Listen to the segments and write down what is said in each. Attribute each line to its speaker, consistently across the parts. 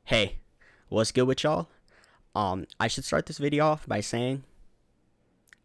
Speaker 1: Hey, what's good with y'all? I should start this video off by saying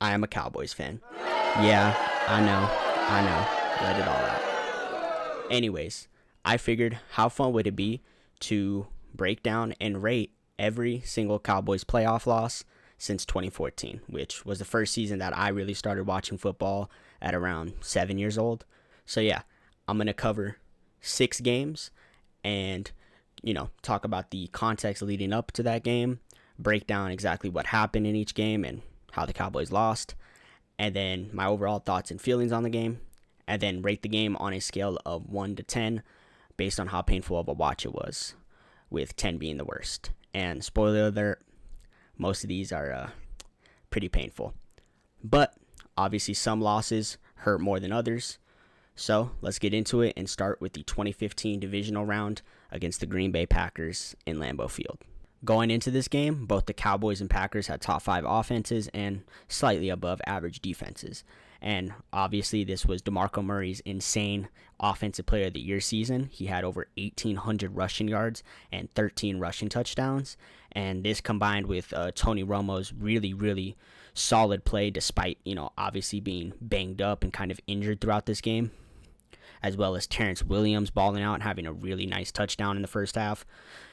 Speaker 1: I am a Cowboys fan. Yeah, I know. Let it all out. Anyways, I figured how fun would it be to break down and rate every single Cowboys playoff loss since 2014, which was the first season that I really started watching football at around 7 years old. So yeah, I'm going to cover 6 games and talk about the context leading up to that game, break down exactly what happened in each game and how the Cowboys lost, and then my overall thoughts and feelings on the game, and then rate the game on a scale of 1 to 10 based on how painful of a watch it was, with 10 being the worst. And spoiler alert, most of these are pretty painful. But obviously some losses hurt more than others. So let's get into it and start with the 2015 divisional round against the Green Bay Packers in Lambeau Field. Going into this game, both the Cowboys and Packers had top 5 offenses and slightly above average defenses. And obviously this was DeMarco Murray's insane Offensive Player of the Year season. He had over 1,800 rushing yards and 13 rushing touchdowns. And this combined with Tony Romo's really solid play despite, obviously being banged up and kind of injured throughout this game, as well as Terrence Williams balling out and having a really nice touchdown in the first half.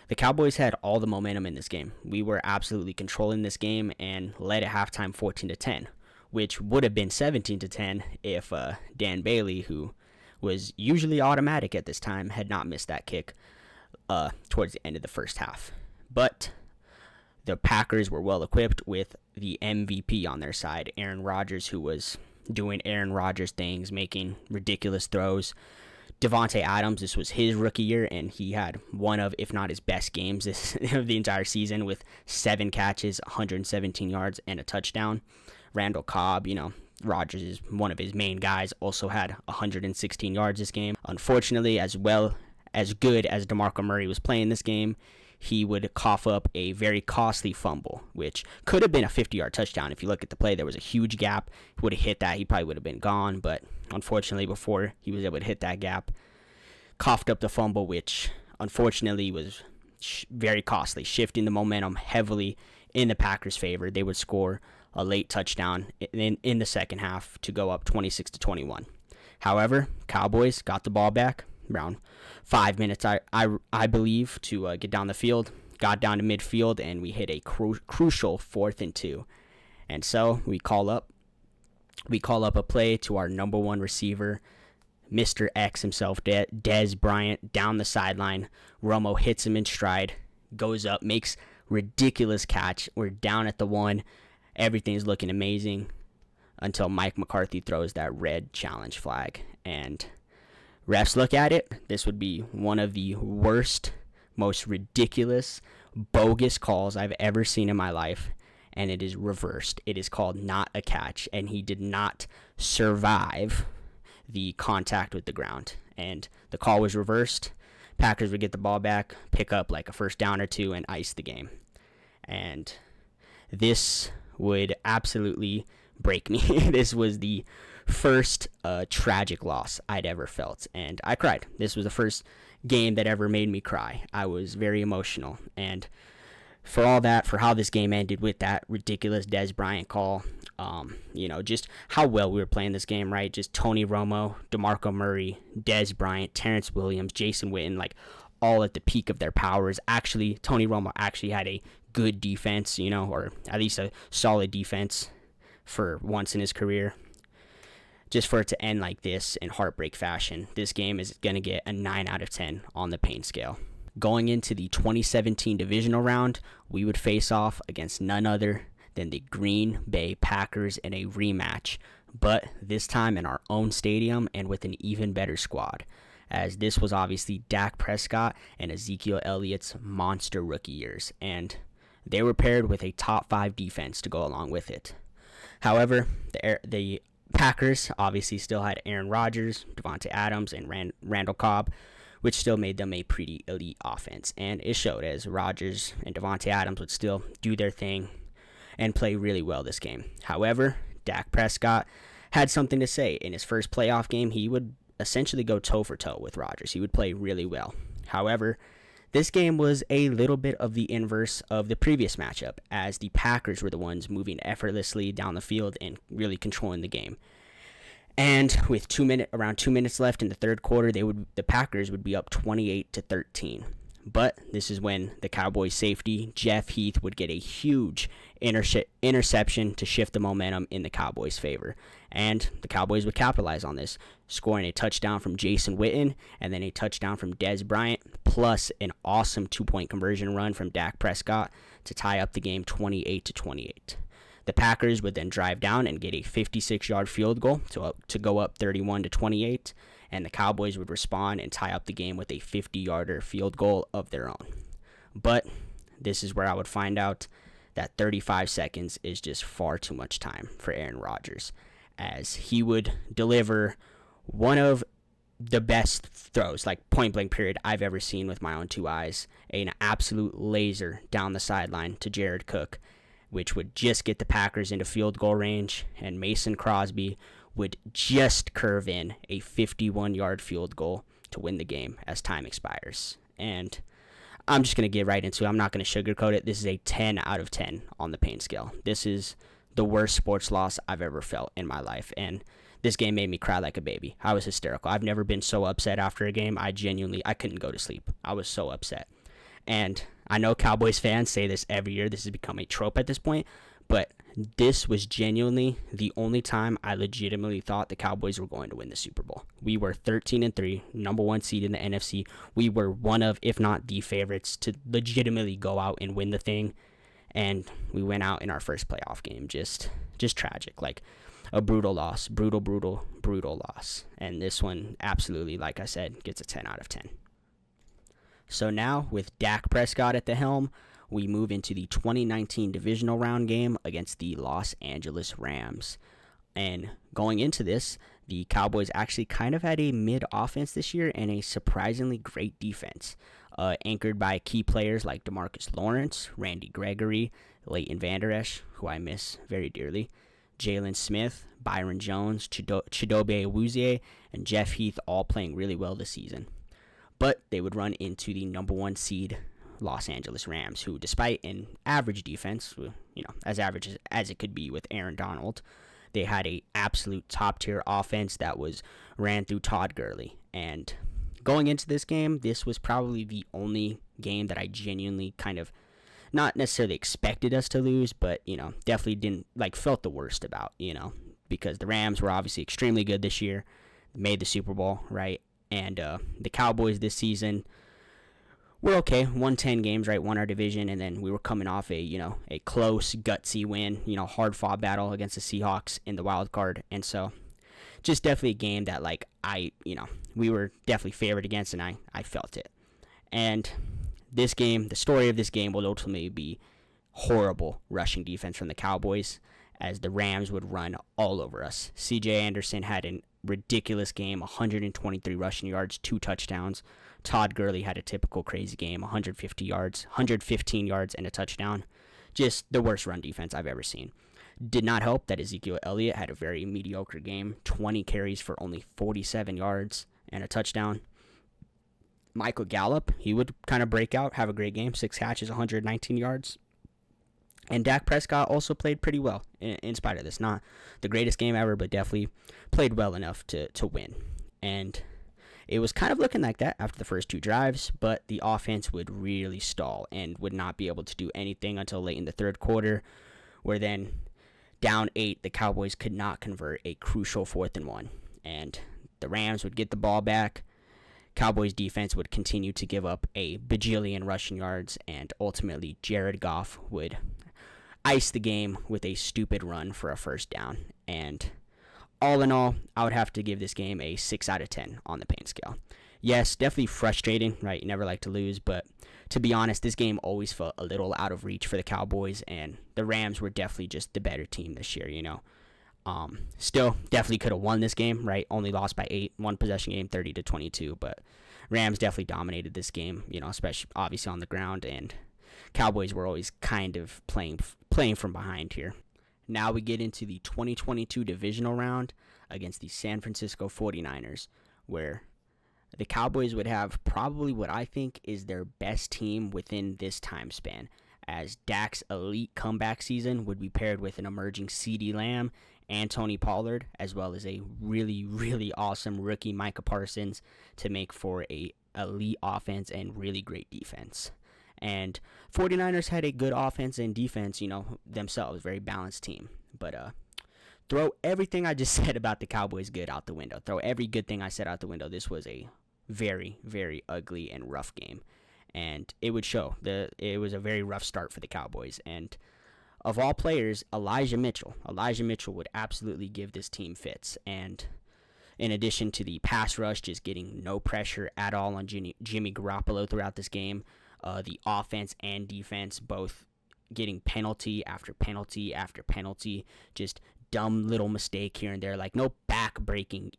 Speaker 1: The Cowboys had all the momentum in this game. We were absolutely controlling this game and led at halftime 14-10, which would have been 17-10 if Dan Bailey, who was usually automatic at this time, had not missed that kick towards the end of the first half. But the Packers were well equipped with the MVP on their side, Aaron Rodgers, who was doing Aaron Rodgers things, making ridiculous throws. Davante Adams, this was his rookie year, and he had one of, if not his best games of the entire season, with 7 catches, 117 yards, and a touchdown. Randall Cobb, Rodgers is one of his main guys, also had 116 yards this game. Unfortunately, as good as DeMarco Murray was playing this game, he would cough up a very costly fumble, which could have been a 50-yard touchdown. If you look at the play, there was a huge gap. He would have hit that. He probably would have been gone, but unfortunately, before he was able to hit that gap, coughed up the fumble, which unfortunately was very costly, shifting the momentum heavily in the Packers' favor. They would score a late touchdown in the second half to go up 26-21. However, Cowboys got the ball back around 5 minutes, I believe, to get down the field. Got down to midfield, and we hit a crucial 4th and 2. And so we call up a play to our number one receiver, Mr. X himself, Dez Bryant, down the sideline. Romo hits him in stride, goes up, makes ridiculous catch. We're down at the 1. Everything's looking amazing until Mike McCarthy throws that red challenge flag. And refs look at it. This would be one of the worst, most ridiculous, bogus calls I've ever seen in my life, and it is reversed. It is called not a catch, and he did not survive the contact with the ground, and the call was reversed. Packers would get the ball back, pick up like a first down or 2, and ice the game. And this would absolutely break me. This was the first tragic loss I'd ever felt, and I cried. This was the first game that ever made me cry. I was very emotional, and for all that, for how this game ended with that ridiculous Dez Bryant call, just how well we were playing this game, right? Just Tony Romo, DeMarco Murray, Dez Bryant, Terrence Williams, Jason Witten, like all at the peak of their powers. Actually, Tony Romo actually had a good defense, or at least a solid defense for once in his career. Just for it to end like this in heartbreak fashion, this game is going to get a 9 out of 10 on the pain scale. Going into the 2017 divisional round, we would face off against none other than the Green Bay Packers in a rematch, but this time in our own stadium and with an even better squad, as this was obviously Dak Prescott and Ezekiel Elliott's monster rookie years, and they were paired with a top 5 defense to go along with it. However, the Packers obviously still had Aaron Rodgers, Davante Adams, and Randall Cobb, which still made them a pretty elite offense. And it showed, as Rodgers and Davante Adams would still do their thing and play really well this game. However, Dak Prescott had something to say. In his first playoff game, he would essentially go toe-for-toe with Rodgers. He would play really well. However, This game was a little bit of the inverse of the previous matchup, as the Packers were the ones moving effortlessly down the field and really controlling the game. And with around 2 minutes left in the third quarter, the Packers would be up 28-13. But this is when the Cowboys safety, Jeff Heath, would get a huge interception to shift the momentum in the Cowboys' favor. And the Cowboys would capitalize on this, scoring a touchdown from Jason Witten and then a touchdown from Dez Bryant, plus an awesome 2-point conversion run from Dak Prescott to tie up the game 28-28. The Packers would then drive down and get a 56-yard field goal to go up 31-28, and the Cowboys would respond and tie up the game with a 50-yarder field goal of their own. But this is where I would find out that 35 seconds is just far too much time for Aaron Rodgers, as he would deliver one of the best throws, like point-blank period, I've ever seen with my own two eyes, an absolute laser down the sideline to Jared Cook, which would just get the Packers into field goal range, and Mason Crosby would just curve in a 51-yard field goal to win the game as time expires. And I'm just going to get right into it. I'm not going to sugarcoat it. This is a 10 out of 10 on the pain scale. This is the worst sports loss I've ever felt in my life, and this game made me cry like a baby. I was hysterical. I've never been so upset after a game. I couldn't go to sleep. I was so upset. And I know Cowboys fans say this every year. This has become a trope at this point. But this was genuinely the only time I legitimately thought the Cowboys were going to win the Super Bowl. We were 13-3, number one seed in the NFC. We were one of, if not the favorites, to legitimately go out and win the thing. And we went out in our first playoff game. Just tragic. Like a brutal loss. Brutal loss. And this one, absolutely, like I said, gets a 10 out of 10. So now, with Dak Prescott at the helm, we move into the 2019 divisional round game against the Los Angeles Rams. And going into this, the Cowboys actually kind of had a mid-offense this year and a surprisingly great defense, anchored by key players like DeMarcus Lawrence, Randy Gregory, Leighton Vander Esch, who I miss very dearly, Jalen Smith, Byron Jones, Chidobe Awuzie, and Jeff Heath, all playing really well this season. But they would run into the number one seed Los Angeles Rams, who, despite an average defense, as average as it could be with Aaron Donald, they had a absolute top-tier offense that was ran through Todd Gurley. And going into this game, this was probably the only game that I genuinely kind of not necessarily expected us to lose, but, definitely didn't, felt the worst about, because the Rams were obviously extremely good this year, made the Super Bowl, right? And the Cowboys this season were okay, won 10 games, right, won our division, and then we were coming off a close, gutsy win, hard-fought battle against the Seahawks in the wild card. And so just definitely a game that, we were definitely favored against, and I felt it. And this game, the story of this game will ultimately be horrible rushing defense from the Cowboys, as the Rams would run all over us. C.J. Anderson had a ridiculous game, 123 rushing yards, 2 touchdowns. Todd Gurley had a typical crazy game, 115 yards, and a touchdown. Just the worst run defense I've ever seen. Did not help that Ezekiel Elliott had a very mediocre game, 20 carries for only 47 yards and a touchdown. Michael Gallup, he would kind of break out, have a great game, 6 catches, 119 yards. And Dak Prescott also played pretty well in spite of this. Not the greatest game ever, but definitely played well enough to win. And it was kind of looking like that after the first 2 drives, but the offense would really stall and would not be able to do anything until late in the third quarter, where then down 8, the Cowboys could not convert a crucial 4th and 1. And the Rams would get the ball back. Cowboys defense would continue to give up a bajillion rushing yards, and ultimately Jared Goff would ice the game with a stupid run for a first down. And all in all, I would have to give this game a 6 out of 10 on the pain scale. Yes, definitely frustrating, right? You never like to lose, but to be honest, this game always felt a little out of reach for the Cowboys, and the Rams were definitely just the better team this year, Still, definitely could have won this game, right? Only lost by 8, one possession game, 30-22, but Rams definitely dominated this game, especially obviously on the ground, and Cowboys were always kind of playing from behind here. Now we get into the 2022 divisional round against the San Francisco 49ers, where the Cowboys would have probably what I think is their best team within this time span, as Dak's elite comeback season would be paired with an emerging CeeDee Lamb and Tony Pollard, as well as a really, really awesome rookie Micah Parsons to make for a elite offense and really great defense. And 49ers had a good offense and defense, themselves, very balanced team. But throw everything I just said about the Cowboys good out the window. Throw every good thing I said out the window. This was a very, very ugly and rough game. And it would show. It was a very rough start for the Cowboys. And of all players, Elijah Mitchell would absolutely give this team fits. And in addition to the pass rush, just getting no pressure at all on Jimmy Garoppolo throughout this game, the offense and defense both getting penalty after penalty after penalty, just dumb little mistake here and there, like no back-breaking,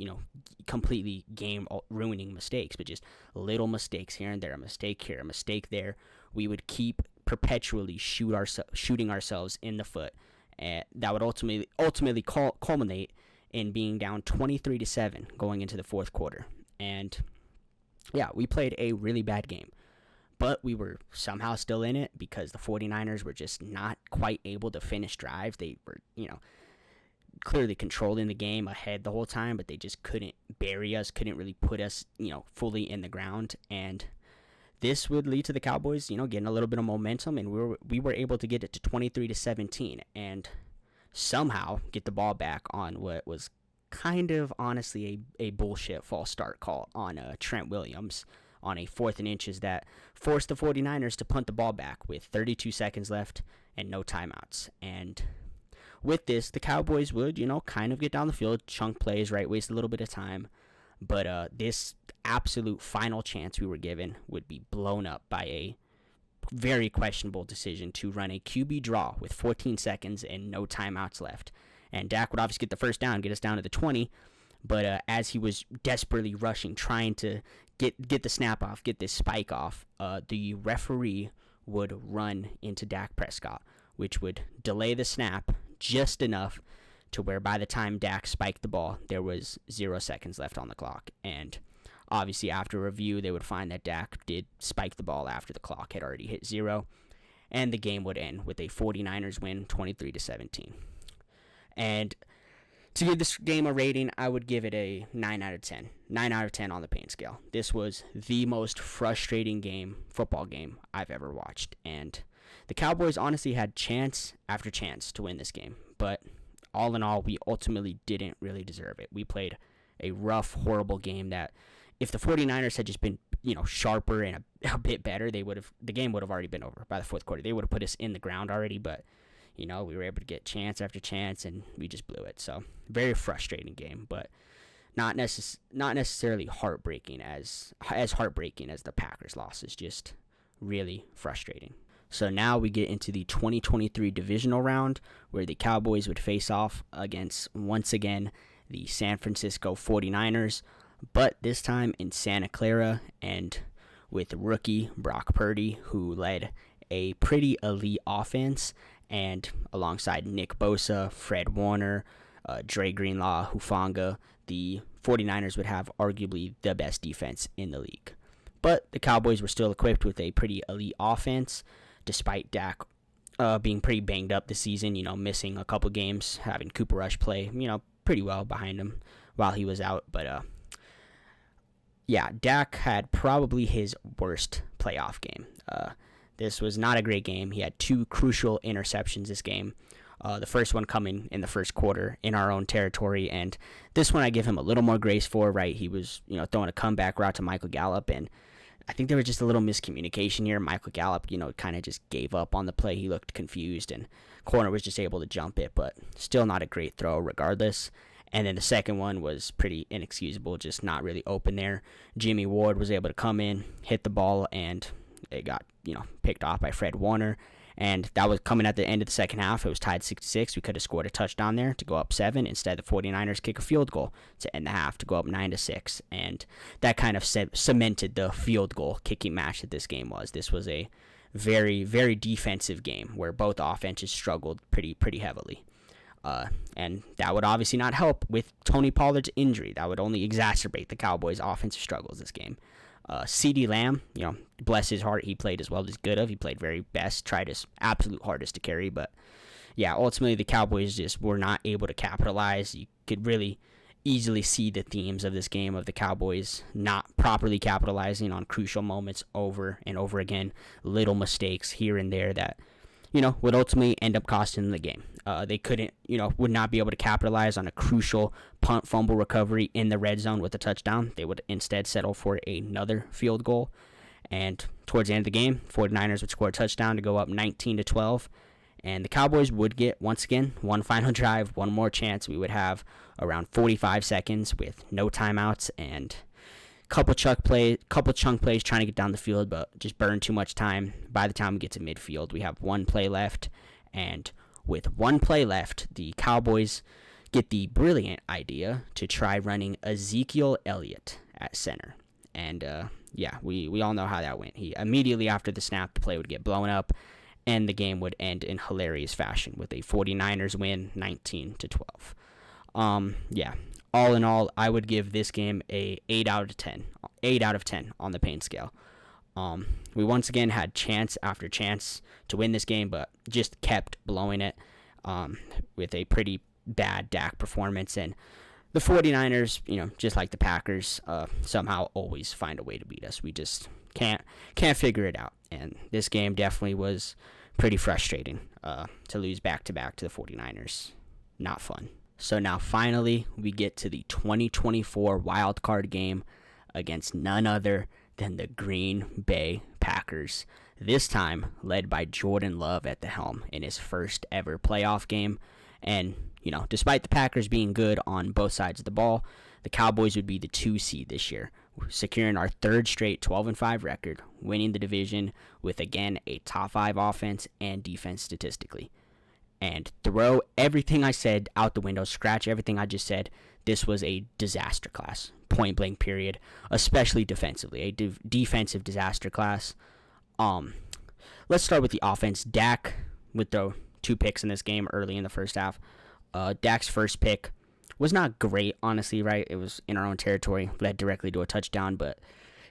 Speaker 1: completely game-ruining mistakes, but just little mistakes here and there, a mistake here, a mistake there. We would keep perpetually shooting ourselves in the foot, and that would ultimately culminate in being down 23-7 going into the fourth quarter. And yeah, we played a really bad game. But we were somehow still in it because the 49ers were just not quite able to finish drives. They were, clearly controlling the game ahead the whole time, but they just couldn't bury us, couldn't really put us, fully in the ground. And this would lead to the Cowboys, getting a little bit of momentum, and we were able to get it to 23-17 and somehow get the ball back on what was kind of honestly a bullshit false start call on Trent Williams on a 4th and inches that forced the 49ers to punt the ball back with 32 seconds left and no timeouts. And with this, the Cowboys would, kind of get down the field, chunk plays, right, waste a little bit of time. But this absolute final chance we were given would be blown up by a very questionable decision to run a QB draw with 14 seconds and no timeouts left. And Dak would obviously get the first down, get us down to the 20. But as he was desperately rushing, trying to get the snap off, get this spike off, the referee would run into Dak Prescott, which would delay the snap just enough to where by the time Dak spiked the ball, there was 0 seconds left on the clock. And obviously after review, they would find that Dak did spike the ball after the clock had already hit 0, and the game would end with a 49ers win 23-17. And to give this game a rating, I would give it a 9 out of 10. 9 out of 10 on the pain scale. This was the most frustrating football game I've ever watched. And the Cowboys honestly had chance after chance to win this game. But all in all, we ultimately didn't really deserve it. We played a rough, horrible game that if the 49ers had just been, sharper and a bit better, the game would have already been over by the fourth quarter. They would have put us in the ground already, but we were able to get chance after chance, and we just blew it. So, very frustrating game, but not necessarily heartbreaking as heartbreaking as the Packers loss. Is just really frustrating. So now we get into the 2023 divisional round, where the Cowboys would face off against, once again, the San Francisco 49ers, but this time in Santa Clara, and with rookie Brock Purdy, who led a pretty elite offense, and alongside Nick Bosa, Fred Warner, Dre Greenlaw, Hufanga, the 49ers would have arguably the best defense in the league. But the Cowboys were still equipped with a pretty elite offense, despite Dak being pretty banged up this season, missing a couple games, having Cooper Rush play, pretty well behind him while he was out. But, yeah, Dak had probably his worst playoff game. This was not a great game. He had 2 crucial interceptions this game. The first one coming in the first quarter in our own territory, and this one I give him a little more grace for, right? He was, throwing a comeback route to Michael Gallup, and I think there was just a little miscommunication here. Michael Gallup, kind of just gave up on the play. He looked confused, and corner was just able to jump it, but still not a great throw regardless. And then the second one was pretty inexcusable, just not really open there. Jimmy Ward was able to come in, hit the ball, and it got, picked off by Fred Warner. And that was coming at the end of the second half. It was tied 6-6. We could have scored a touchdown there to go up 7. Instead, the 49ers kick a field goal to end the half to go up 9-6. And that kind of cemented the field goal kicking match that this game was. This was a very, very defensive game where both offenses struggled pretty heavily. And that would obviously not help with Tony Pollard's injury. That would only exacerbate the Cowboys' offensive struggles this game. CeeDee Lamb, bless his heart, he played as well as he could have. He played very best, tried his absolute hardest to carry. But, yeah, ultimately the Cowboys just were not able to capitalize. You could really easily see the themes of this game of the Cowboys not properly capitalizing on crucial moments over and over again. Little mistakes here and there that would ultimately end up costing them the game. They couldn't, would not be able to capitalize on a crucial punt fumble recovery in the red zone with a touchdown. They would instead settle for another field goal. And towards the end of the game, 49ers would score a touchdown to go up 19-12. And the Cowboys would get, once again, one final drive, one more chance. We would have around 45 seconds with no timeouts and couple chunk plays trying to get down the field, but just burn too much time. By the time we get to midfield, we have one play left, and with one play left, the Cowboys get the brilliant idea to try running Ezekiel Elliott at center. And we all know how that went. He immediately after the snap, the play would get blown up, and the game would end in hilarious fashion with a 49ers win 19-12. All in all, I would give this game a 8 out of 10. 8 out of 10 on the pain scale. We once again had chance after chance to win this game, but just kept blowing it with a pretty bad Dak performance. And the 49ers, just like the Packers, somehow always find a way to beat us. We just can't figure it out. And this game definitely was pretty frustrating to lose back-to-back to the 49ers. Not fun. So now finally we get to the 2024 wildcard game against none other than the Green Bay Packers. This time led by Jordan Love at the helm in his first ever playoff game. And, despite the Packers being good on both sides of the ball, the Cowboys would be the 2 seed this year, securing our third straight 12-5 record, winning the division with, again, a top 5 offense and defense statistically. And throw everything I said out the window, scratch everything I just said. This was a disaster class, point blank period, especially defensively, a defensive disaster class. Let's start with the offense. Dak would throw 2 picks in this game early in the first half. Dak's first pick was not great, honestly, right? It was in our own territory, led directly to a touchdown, but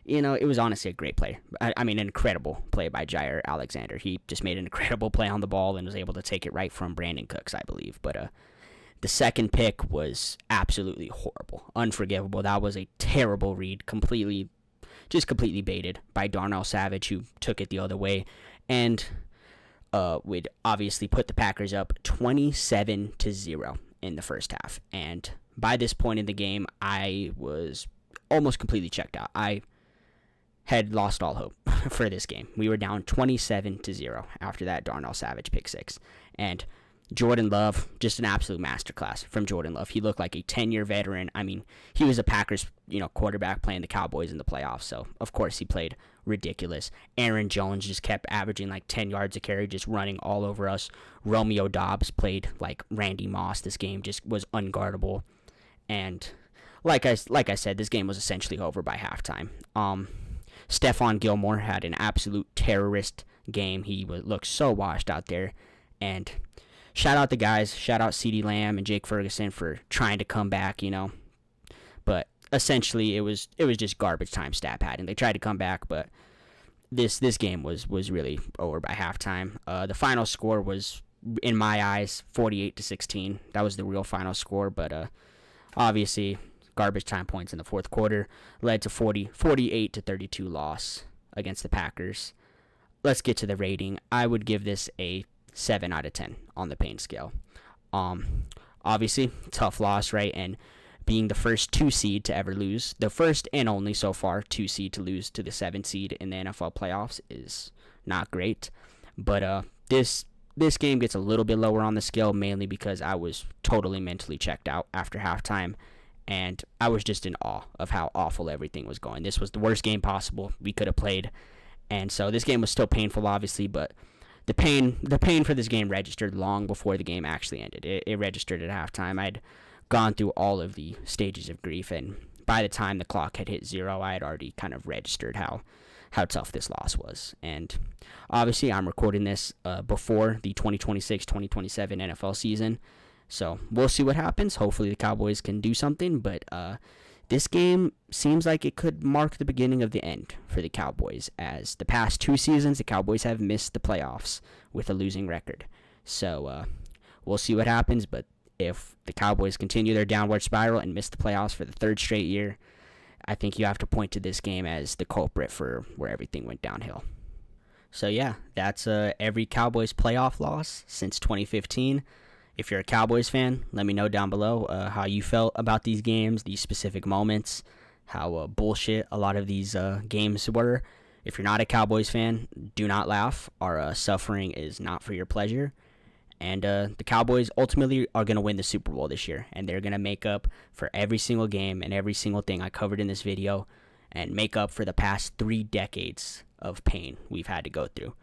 Speaker 1: it was honestly a great play. I mean, an incredible play by Jair Alexander. He just made an incredible play on the ball and was able to take it right from Brandon Cooks, I believe. But the second pick was absolutely horrible, unforgivable. That was a terrible read, completely baited by Darnell Savage, who took it the other way, and would obviously put the Packers up 27-0 in the first half. And by this point in the game, I was almost completely checked out. I had lost all hope for this game. We were down 27-0 after that Darnell Savage pick 6. And Jordan Love, just an absolute masterclass from Jordan Love. He looked like a 10-year veteran. I mean, he was a Packers, quarterback playing the Cowboys in the playoffs. So, of course, he played ridiculous. Aaron Jones just kept averaging like 10 yards a carry, just running all over us. Romeo Doubs played like Randy Moss. This game just was unguardable. And like I said, this game was essentially over by halftime. Stephon Gilmore had an absolute terrorist game. He looked so washed out there. And shout out the guys. Shout out CeeDee Lamb and Jake Ferguson for trying to come back, But essentially, it was just garbage time stat padding. They tried to come back, but this game was really over by halftime. The final score was, in my eyes, 48-16. That was the real final score, but obviously garbage time points in the fourth quarter led to 48-32 loss against the Packers. Let's get to the rating. I would give this a 7 out of 10 on the pain scale. Obviously, tough loss, right? And being the first 2 seed to ever lose, the first and only so far 2 seed to lose to the 7 seed in the NFL playoffs is not great. But this game gets a little bit lower on the scale, mainly because I was totally mentally checked out after halftime. And I was just in awe of how awful everything was going. This was the worst game possible we could have played. And so this game was still painful, obviously, but the pain for this game registered long before the game actually ended. It registered at halftime. I'd gone through all of the stages of grief, and by the time the clock had hit 0, I had already kind of registered how tough this loss was. And obviously, I'm recording this before the 2026-2027 NFL season. So we'll see what happens. Hopefully the Cowboys can do something, but this game seems like it could mark the beginning of the end for the Cowboys, as the past 2 seasons the Cowboys have missed the playoffs with a losing record. So we'll see what happens, but if the Cowboys continue their downward spiral and miss the playoffs for the 3rd straight year, I think you have to point to this game as the culprit for where everything went downhill. So yeah, that's every Cowboys playoff loss since 2015. If you're a Cowboys fan, let me know down below how you felt about these games, these specific moments, how bullshit a lot of these games were. If you're not a Cowboys fan, do not laugh. Our suffering is not for your pleasure. And the Cowboys ultimately are going to win the Super Bowl this year, and they're going to make up for every single game and every single thing I covered in this video, and make up for the past 3 decades of pain we've had to go through.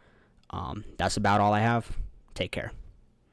Speaker 1: That's about all I have. Take care.